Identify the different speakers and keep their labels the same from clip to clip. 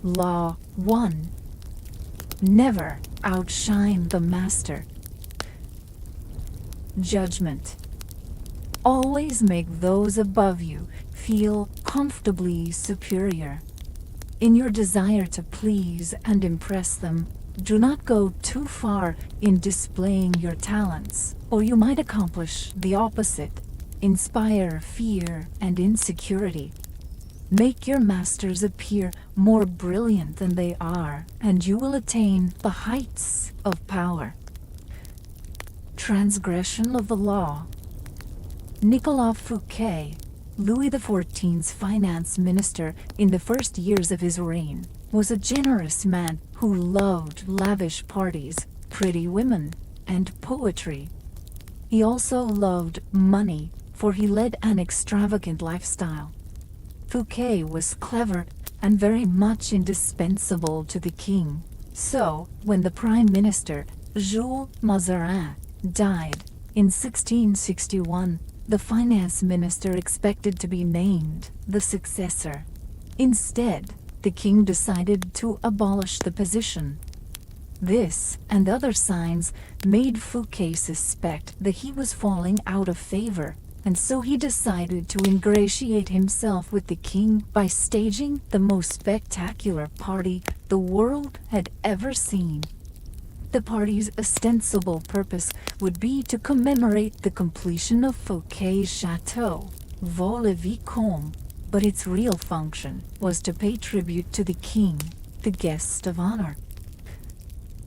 Speaker 1: Law 1. Never outshine the master. Judgment. Always make those above you feel comfortably superior. In your desire to please and impress them, do not go too far in displaying your talents, or you might accomplish the opposite, inspire fear and insecurity. Make your masters appear more brilliant than they are, and you will attain the heights of power. Transgression of the law. Nicolas Fouquet, Louis XIV's finance minister in the first years of his reign, was a generous man who loved lavish parties, pretty women, and poetry. He also loved money, for he led an extravagant lifestyle. Fouquet was clever and very much indispensable to the king. So, when the prime minister, Jules Mazarin, died in 1661, the finance minister expected to be named the successor. Instead, the king decided to abolish the position. This and other signs made Fouquet suspect that he was falling out of favor, and so he decided to ingratiate himself with the king by staging the most spectacular party the world had ever seen. The party's ostensible purpose would be to commemorate the completion of Fouquet's chateau, Vaux-le-Vicomte, but its real function was to pay tribute to the king, the guest of honor.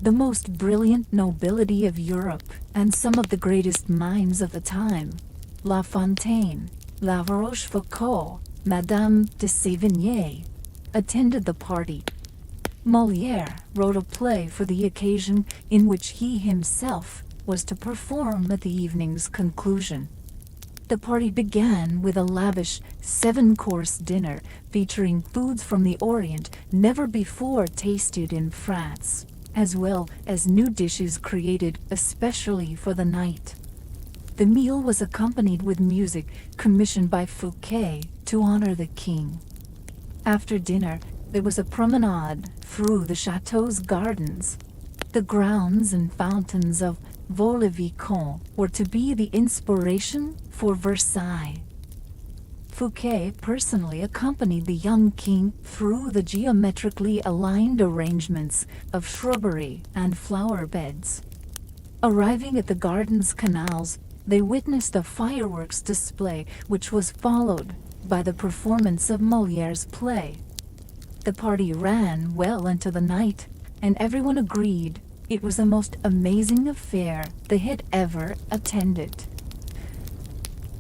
Speaker 1: The most brilliant nobility of Europe and some of the greatest minds of the time, La Fontaine, La Rochefoucauld, Madame de Sévigné, attended the party. Molière wrote a play for the occasion in which he himself was to perform at the evening's conclusion. The party began with a lavish 7-course dinner featuring foods from the Orient never before tasted in France, as well as new dishes created especially for the night. The meal was accompanied with music commissioned by Fouquet to honor the king. After dinner, there was a promenade through the chateau's gardens. The grounds and fountains of Vaux-le-Vicomte were to be the inspiration for Versailles. Fouquet personally accompanied the young king through the geometrically aligned arrangements of shrubbery and flower beds. Arriving at the garden's canals, they witnessed a fireworks display which was followed by the performance of Molière's play. The party ran well into the night, and everyone agreed it was the most amazing affair they had ever attended.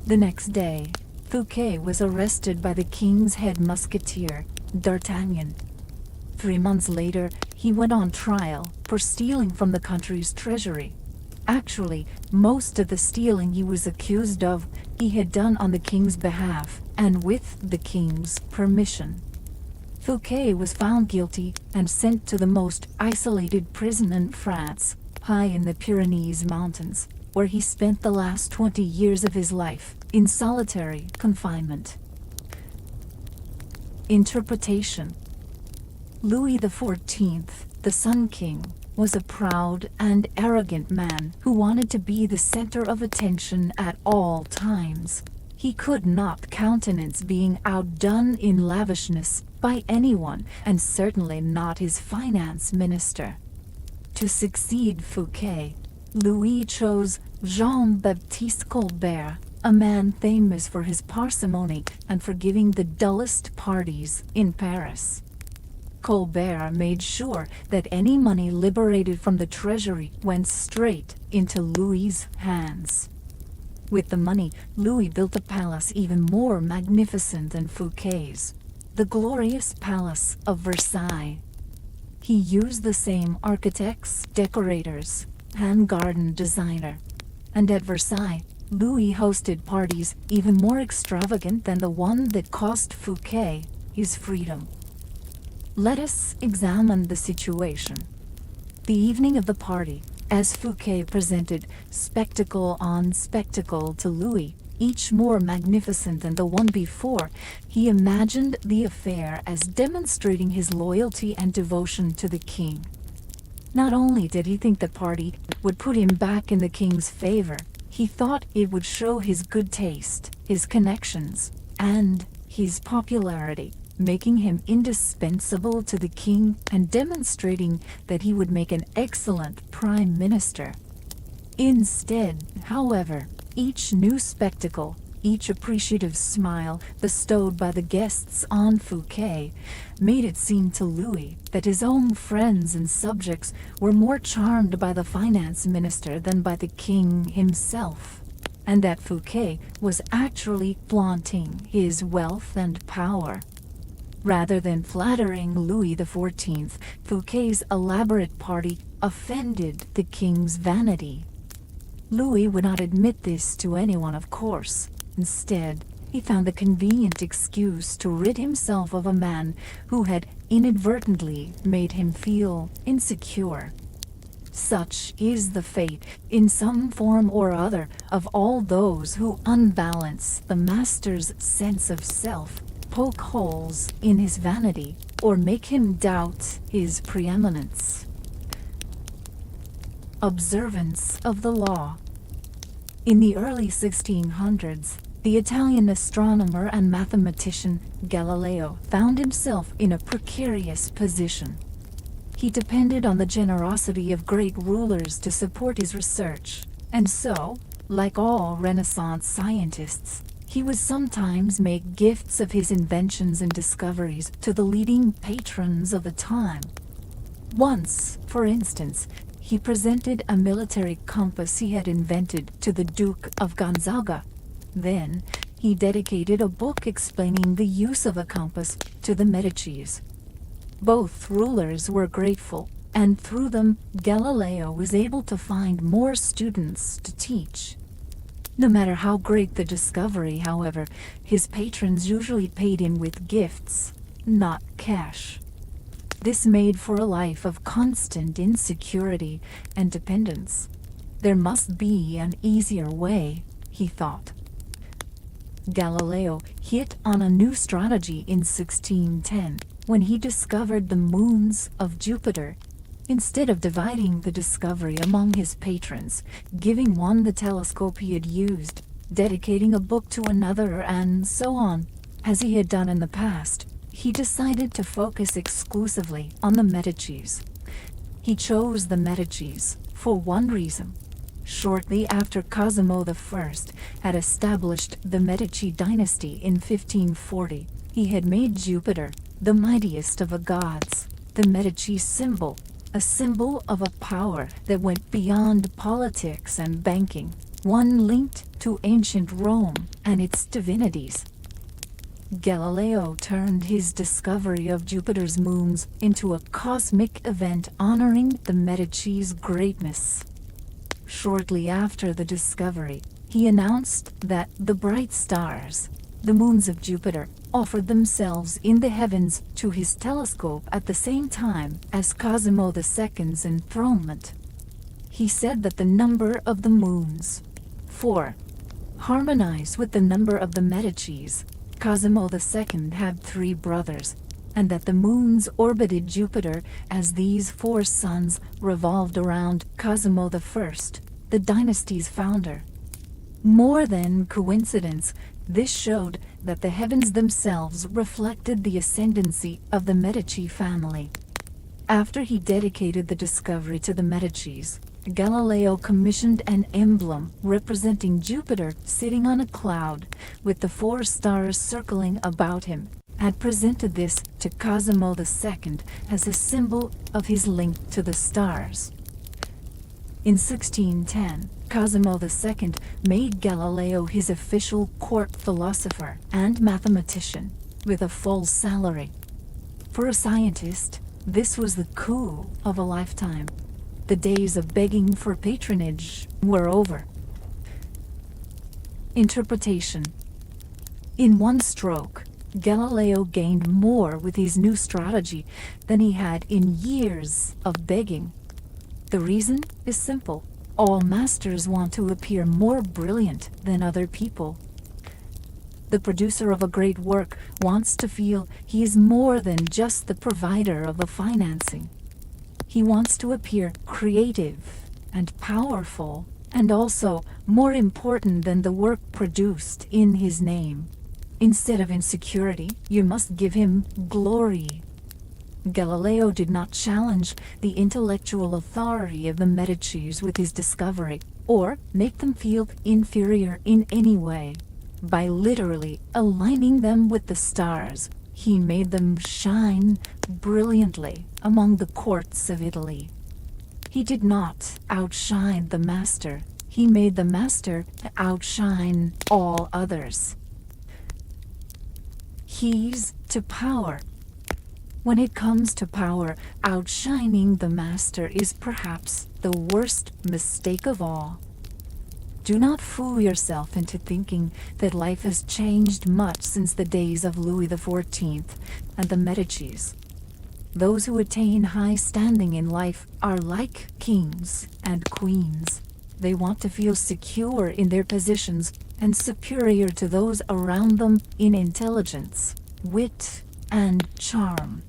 Speaker 1: The next day, Fouquet was arrested by the king's head musketeer, D'Artagnan. 3 months later, he went on trial for stealing from the country's treasury. Actually, most of the stealing he was accused of, he had done on the king's behalf and with the king's permission. Fouquet was found guilty and sent to the most isolated prison in France, high in the Pyrenees Mountains, where he spent the last 20 years of his life in solitary confinement. Interpretation. Louis XIV, the Sun King, was a proud and arrogant man who wanted to be the center of attention at all times. He could not countenance being outdone in lavishness by anyone, and certainly not his finance minister. To succeed Fouquet, Louis chose Jean-Baptiste Colbert, a man famous for his parsimony and for giving the dullest parties in Paris. Colbert made sure that any money liberated from the treasury went straight into Louis's hands. With the money, Louis built a palace even more magnificent than Fouquet's, the glorious Palace of Versailles. He used the same architects, decorators, and garden designer. And at Versailles, Louis hosted parties even more extravagant than the one that cost Fouquet his freedom. Let us examine the situation. The evening of the party, as Fouquet presented spectacle on spectacle to Louis, each more magnificent than the one before, he imagined the affair as demonstrating his loyalty and devotion to the king. Not only did he think the party would put him back in the king's favor, he thought it would show his good taste, his connections, and his popularity, making him indispensable to the king and demonstrating that he would make an excellent prime minister. Instead, however, each new spectacle, each appreciative smile bestowed by the guests on Fouquet made it seem to Louis that his own friends and subjects were more charmed by the finance minister than by the king himself, and that Fouquet was actually flaunting his wealth and power. Rather than flattering Louis XIV, Fouquet's elaborate party offended the king's vanity. Louis would not admit this to anyone, of course. Instead, he found a convenient excuse to rid himself of a man who had inadvertently made him feel insecure. Such is the fate, in some form or other, of all those who unbalance the master's sense of self, poke holes in his vanity, or make him doubt his preeminence. Observance of the law. In the early 1600s, the Italian astronomer and mathematician Galileo found himself in a precarious position. He depended on the generosity of great rulers to support his research, and so, like all Renaissance scientists, he would sometimes make gifts of his inventions and discoveries to the leading patrons of the time. Once, for instance, he presented a military compass he had invented to the Duke of Gonzaga. Then, he dedicated a book explaining the use of a compass to the Medicis. Both rulers were grateful, and through them, Galileo was able to find more students to teach. No matter how great the discovery, however, his patrons usually paid him with gifts, not cash. This made for a life of constant insecurity and dependence. There must be an easier way, he thought. Galileo hit on a new strategy in 1610 when he discovered the moons of Jupiter. Instead of dividing the discovery among his patrons, giving one the telescope he had used, dedicating a book to another, and so on, as he had done in the past, he decided to focus exclusively on the Medicis. He chose the Medicis for one reason. Shortly after Cosimo I had established the Medici dynasty in 1540, he had made Jupiter, the mightiest of the gods, the Medici symbol, a symbol of a power that went beyond politics and banking, one linked to ancient Rome and its divinities. Galileo turned his discovery of Jupiter's moons into a cosmic event honoring the Medici's greatness. Shortly after the discovery, he announced that the bright stars, the moons of Jupiter, offered themselves in the heavens to his telescope at the same time as Cosimo II's enthronement. He said that the number of the moons, 4, harmonized with the number of the Medicis. Cosimo II had 3 brothers, and that the moons orbited Jupiter as these 4 suns revolved around Cosimo I, the dynasty's founder. More than coincidence, this showed that the heavens themselves reflected the ascendancy of the Medici family. After he dedicated the discovery to the Medicis, Galileo commissioned an emblem representing Jupiter sitting on a cloud with the 4 stars circling about him, and presented this to Cosimo II as a symbol of his link to the stars. In 1610, Cosimo II made Galileo his official court philosopher and mathematician, with a full salary. For a scientist, this was the coup of a lifetime. The days of begging for patronage were over. Interpretation. In one stroke, Galileo gained more with his new strategy than he had in years of begging. The reason is simple. All masters want to appear more brilliant than other people, The producer of a great work wants to feel he is more than just the provider of the financing. He wants to appear creative and powerful, and also more important than the work produced in his name. Instead of insecurity, you must give him glory. Galileo did not challenge the intellectual authority of the Medicis with his discovery, or make them feel inferior in any way. By literally aligning them with the stars, he made them shine brilliantly among the courts of Italy. He did not outshine the master. He made the master outshine all others. Keys to power. When it comes to power, outshining the master is perhaps the worst mistake of all. Do not fool yourself into thinking that life has changed much since the days of Louis XIV and the Medicis. Those who attain high standing in life are like kings and queens. They want to feel secure in their positions and superior to those around them in intelligence, wit, and charm.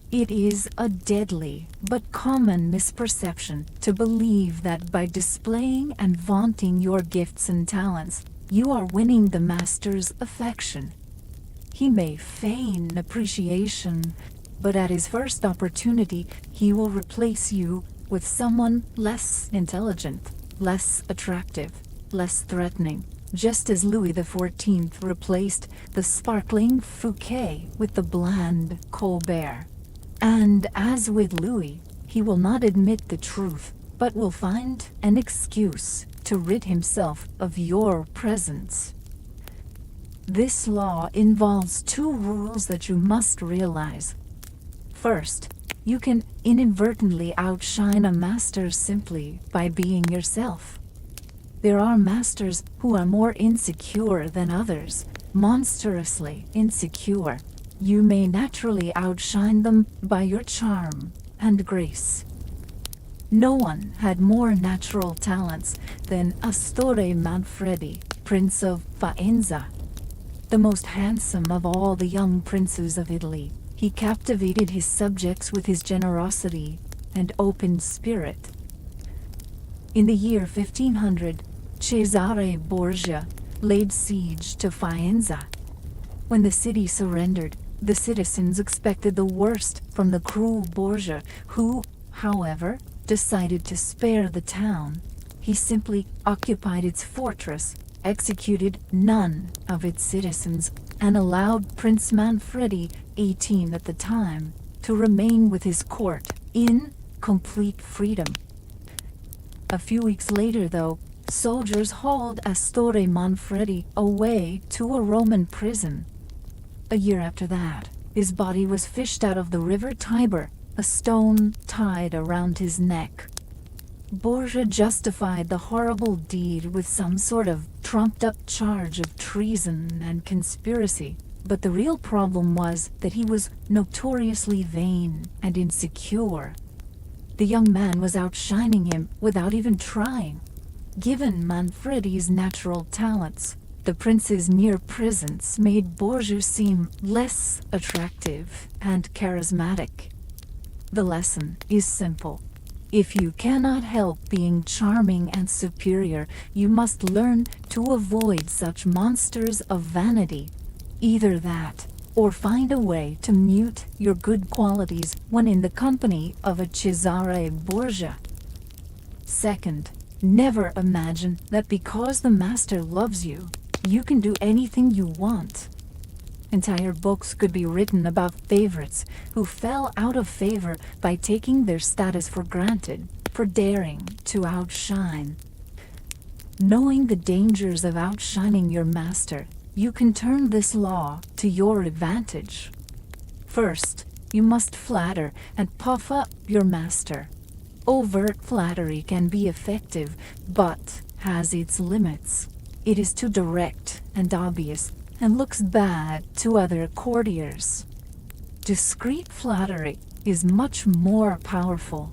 Speaker 1: It is a deadly but common misperception to believe that by displaying and vaunting your gifts and talents, you are winning the master's affection. He may feign appreciation, but at his first opportunity, he will replace you with someone less intelligent, less attractive, less threatening, just as Louis XIV replaced the sparkling Fouquet with the bland Colbert. And as with Louis, he will not admit the truth, but will find an excuse to rid himself of your presence. This law involves two rules that you must realize. First, you can inadvertently outshine a master simply by being yourself. There are masters who are more insecure than others, monstrously insecure. You may naturally outshine them by your charm and grace. No one had more natural talents than Astore Manfredi, Prince of Faenza. The most handsome of all the young princes of Italy, he captivated his subjects with his generosity and open spirit. In the year 1500, Cesare Borgia laid siege to Faenza. When the city surrendered, the citizens expected the worst from the cruel Borgia, who, however, decided to spare the town. He simply occupied its fortress, executed none of its citizens, and allowed Prince Manfredi, 18 at the time, to remain with his court in complete freedom. A few weeks later, though, soldiers hauled Astore Manfredi away to a Roman prison. A year after that, his body was fished out of the river Tiber, a stone tied around his neck. Borgia justified the horrible deed with some sort of trumped-up charge of treason and conspiracy, but the real problem was that he was notoriously vain and insecure. The young man was outshining him without even trying. Given Manfredi's natural talents, the prince's mere presence made Borgia seem less attractive and charismatic. The lesson is simple. If you cannot help being charming and superior, you must learn to avoid such monsters of vanity. Either that, or find a way to mute your good qualities when in the company of a Cesare Borgia. Second, never imagine that because the master loves you, you can do anything you want. Entire books could be written about favorites who fell out of favor by taking their status for granted, for daring to outshine. Knowing the dangers of outshining your master, you can turn this law to your advantage. First, you must flatter and puff up your master. Overt flattery can be effective, but has its limits. It is too direct and obvious, and looks bad to other courtiers. Discreet flattery is much more powerful.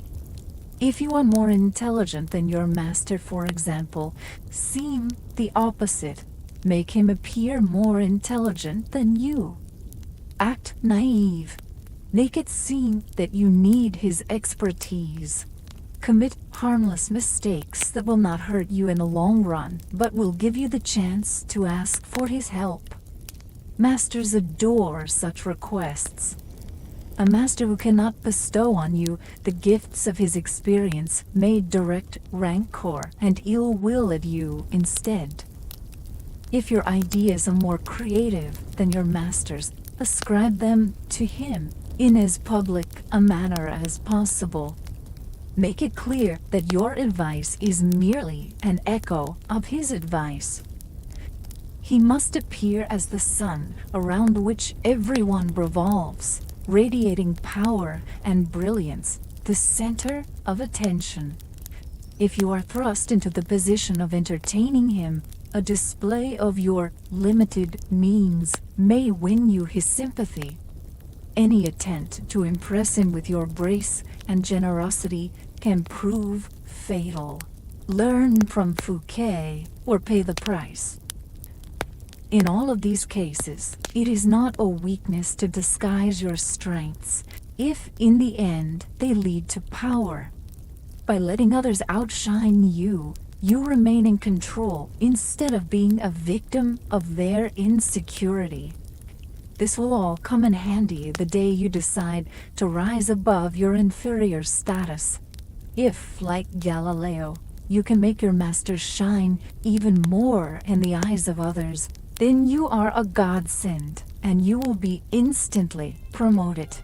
Speaker 1: If you are more intelligent than your master, for example, seem the opposite. Make him appear more intelligent than you. Act naive. Make it seem that you need his expertise. Commit harmless mistakes that will not hurt you in the long run, but will give you the chance to ask for his help. Masters adore such requests. A master who cannot bestow on you the gifts of his experience may direct rancor and ill will at you instead. If your ideas are more creative than your master's, ascribe them to him in as public a manner as possible. Make it clear that your advice is merely an echo of his advice. He must appear as the sun around which everyone revolves, radiating power and brilliance, the center of attention. If you are thrust into the position of entertaining him, a display of your limited means may win you his sympathy. Any attempt to impress him with your grace and generosity can prove fatal. Learn from Fouquet or pay the price. In all of these cases, it is not a weakness to disguise your strengths if, in the end, they lead to power. By letting others outshine you, you remain in control instead of being a victim of their insecurity. This will all come in handy the day you decide to rise above your inferior status. If, like Galileo, you can make your master shine even more in the eyes of others, then you are a godsend, and you will be instantly promoted.